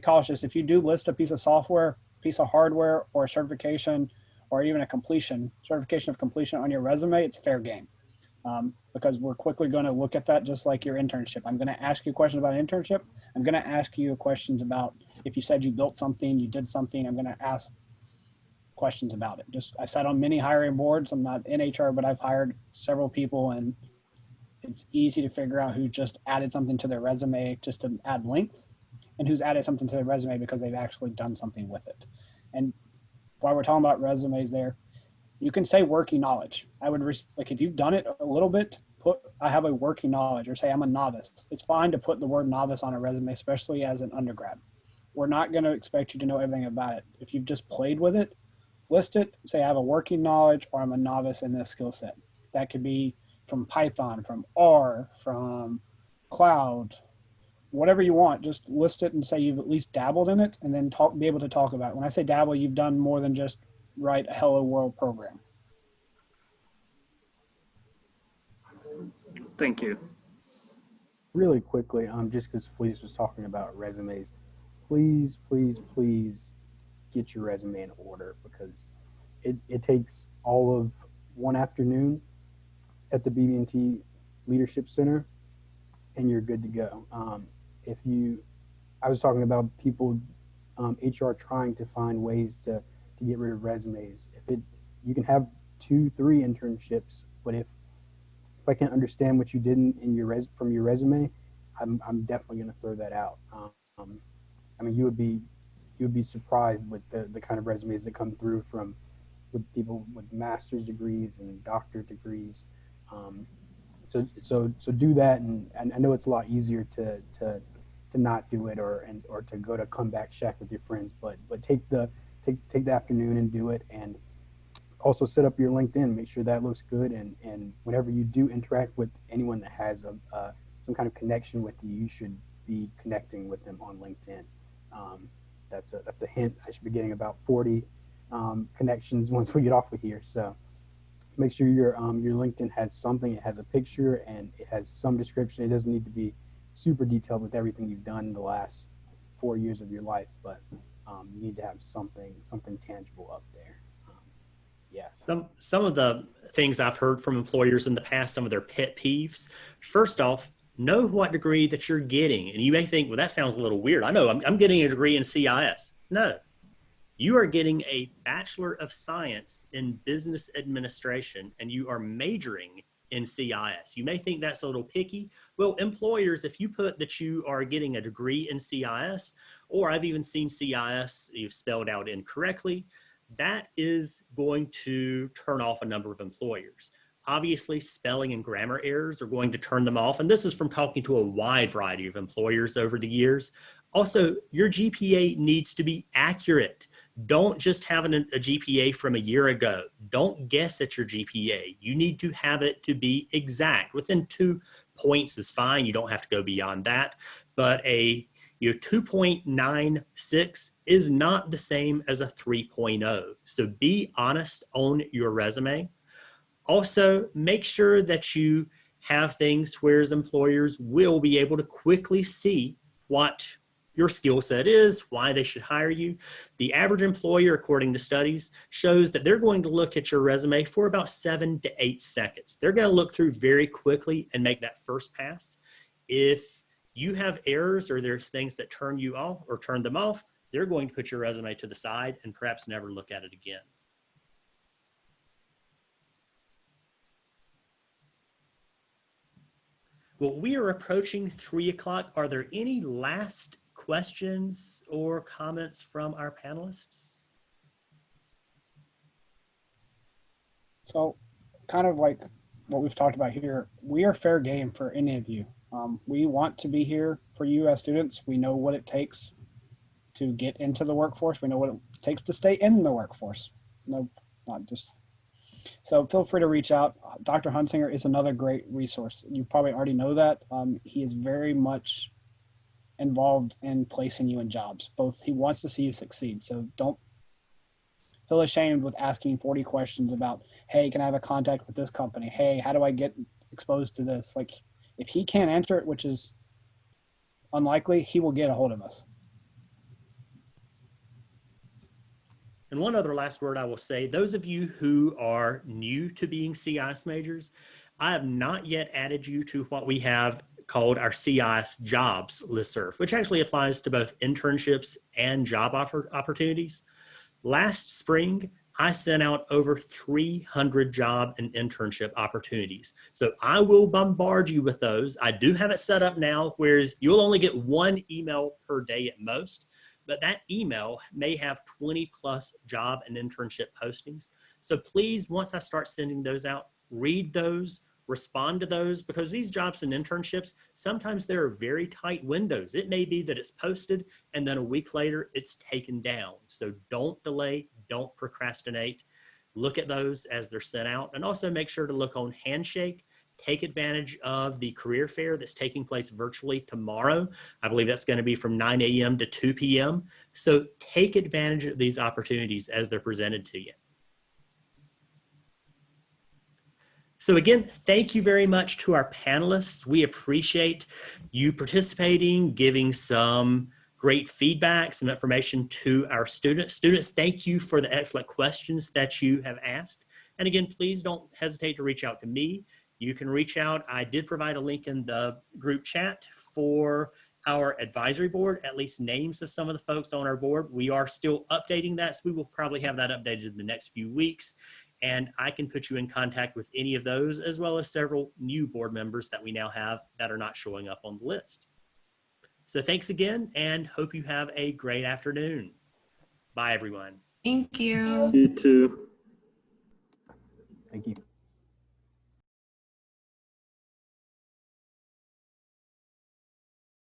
cautious. If you do list a piece of software, piece of hardware, or a certification, or even a certification of completion on your resume, it's fair game. Because we're quickly going to look at that just like your internship. I'm going to ask you questions about an internship. I'm going to ask you questions about if you said you built something, you did something, I'm going to ask questions about it. I sat on many hiring boards. I'm not in HR, but I've hired several people, and it's easy to figure out who just added something to their resume just to add length, and who's added something to their resume because they've actually done something with it. And while we're talking about resumes there, you can say working knowledge. I would, like if you've done it a little bit, put, I have a working knowledge, or say I'm a novice. It's fine to put the word novice on a resume, especially as an undergrad. We're not going to expect you to know everything about it. If you've just played with it, list it, say I have a working knowledge, or I'm a novice in this skill set. That could be from Python, from R, from cloud, whatever you want. Just list it and say you've at least dabbled in it, and then be able to talk about it. When I say dabble, you've done more than just write a hello world program. Thank you. Really quickly, just because Fletus was talking about resumes, please get your resume in order, because it takes all of one afternoon at the BB&T Leadership Center, and you're good to go. I was talking about people, HR trying to find ways to get rid of resumes. You can have 2-3 internships, but if I can understand what you did from your resume, I'm definitely going to throw that out. I mean, you would be surprised with the kind of resumes that come through with people with master's degrees and doctorate degrees. So do that, and I know it's a lot easier to not do it or to go to comeback shack with your friends, but take the afternoon and do it. And also set up your LinkedIn, make sure that looks good. And whenever you do interact with anyone that has some kind of connection with you, you should be connecting with them on LinkedIn. That's a hint. I should be getting about 40 connections once we get off of here. So make sure your LinkedIn has something. It has a picture and it has some description. It doesn't need to be super detailed with everything you've done in the last 4 years of your life, but you need to have something tangible up there. Yes. Some of the things I've heard from employers in the past, some of their pet peeves. First off, know what degree that you're getting. And you may think, well, that sounds a little weird. I know I'm getting a degree in CIS. No, you are getting a Bachelor of Science in Business Administration, and you are majoring in CIS. You may think that's a little picky. Well, employers, if you put that you are getting a degree in CIS, or I've even seen CIS, you've spelled out incorrectly, that is going to turn off a number of employers. Obviously, spelling and grammar errors are going to turn them off. And this is from talking to a wide variety of employers over the years. Also, your GPA needs to be accurate. Don't just have a GPA from a year ago. Don't guess at your GPA. You need to have it to be exact. Within 2 points is fine. You don't have to go beyond that. But your 2.96 is not the same as a 3.0. So be honest on your resume. Also, make sure that you have things where employers will be able to quickly see what your skill set is, why they should hire you. The average employer, according to studies, shows that they're going to look at your resume for about 7 to 8 seconds. They're going to look through very quickly and make that first pass. If you have errors or there's things that turn you off or turn them off, they're going to put your resume to the side and perhaps never look at it again. Well, we are approaching 3 o'clock. Are there any last questions or comments from our panelists? So kind of like what we've talked about here, we are fair game for any of you. We want to be here for you as students. We know what it takes to get into the workforce. We know what it takes to stay in the workforce. No, not just. So feel free to reach out. Dr. Hunsinger is another great resource. You probably already know that. He is very much involved in placing you in jobs. He wants to see you succeed. So don't feel ashamed with asking 40 questions about, hey, can I have a contact with this company? Hey, how do I get exposed to this? Like, if he can't answer it, which is unlikely, he will get a hold of us. And one other last word I will say, those of you who are new to being CIS majors, I have not yet added you to what we have called our CIS jobs listserv, which actually applies to both internships and job opportunities. Last spring, I sent out over 300 job and internship opportunities. So I will bombard you with those. I do have it set up now, whereas you'll only get 1 email per day at most, but that email may have 20 plus job and internship postings. So please, once I start sending those out, read those, respond to those, because these jobs and internships, sometimes there are very tight windows. It may be that it's posted and then a week later it's taken down. So don't delay, don't procrastinate. Look at those as they're sent out, and also make sure to look on Handshake. Take advantage of the career fair that's taking place virtually tomorrow. I believe that's going to be from 9 a.m. to 2 p.m. So take advantage of these opportunities as they're presented to you. So again, thank you very much to our panelists. We appreciate you participating, giving some great feedback, some information to our students. Students, thank you for the excellent questions that you have asked. And again, please don't hesitate to reach out to me. You can reach out. I did provide a link in the group chat for our advisory board, at least names of some of the folks on our board. We are still updating that, so we will probably have that updated in the next few weeks. And I can put you in contact with any of those, as well as several new board members that we now have that are not showing up on the list. So thanks again, and hope you have a great afternoon. Bye, everyone. Thank you. You too. Thank you.